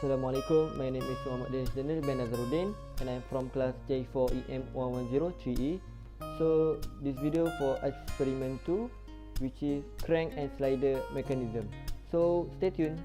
Assalamualaikum, my name is Muhammad Daniel bin Nazaruddin and I'm from class J4 EM1103E. So this video for experiment 2, which is crank and slider mechanism. So stay tuned.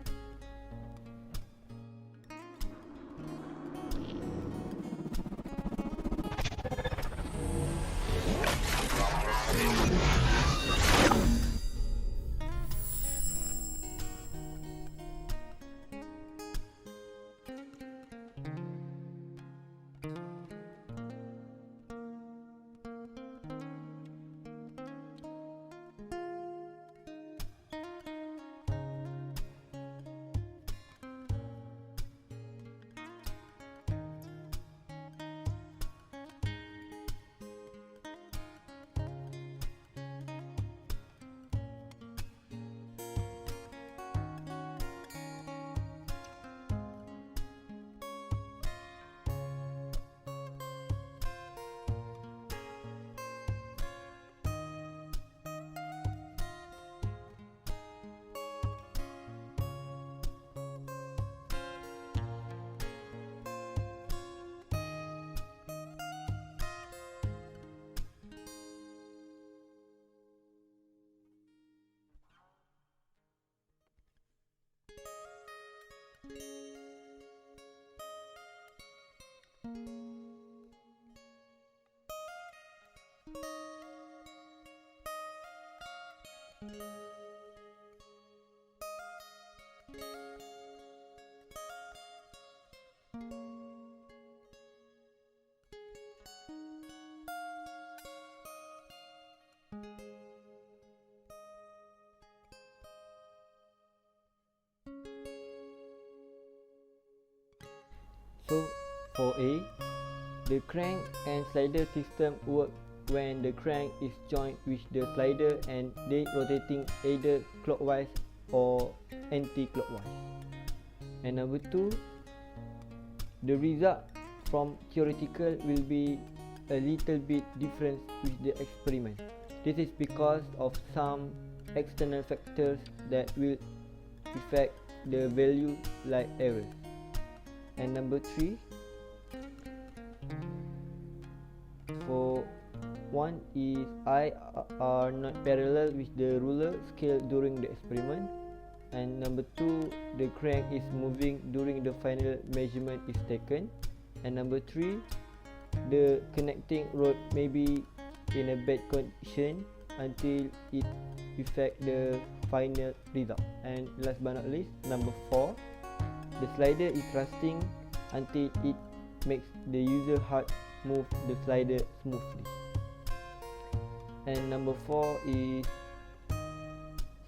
So for A, the crank and slider system work when the crank is joined with the slider and they rotating either clockwise or anti-clockwise. And number 2, the result from theoretical will be a little bit different with the experiment. This is because of some external factors that will affect the value like errors. And number 3, for 1 is I are not parallel with the ruler scale during the experiment, and number 2, the crank is moving during the final measurement is taken, and number 3, the connecting rod may be in a bad condition until it affect the final result. And last but not least, number 4, the slider is thrusting until it makes the user hard move the slider smoothly. And number 4 is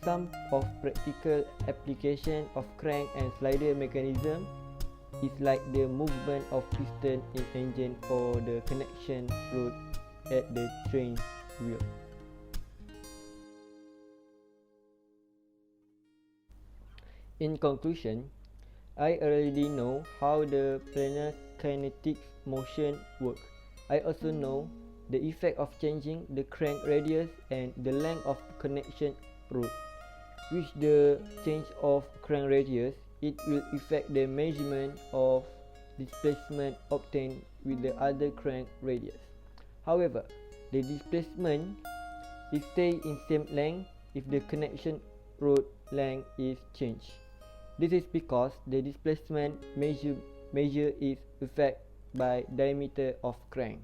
some of practical application of crank and slider mechanism is like the movement of piston in engine or the connection rod at the train wheel. In conclusion, I already know how the planar kinetic motion works. I also know the effect of changing the crank radius and the length of connection rod. With the change of crank radius, it will affect the measurement of displacement obtained with the other crank radius. However, the displacement is stay in same length if the connection rod length is changed. This is because the displacement measure is affected by diameter of crank.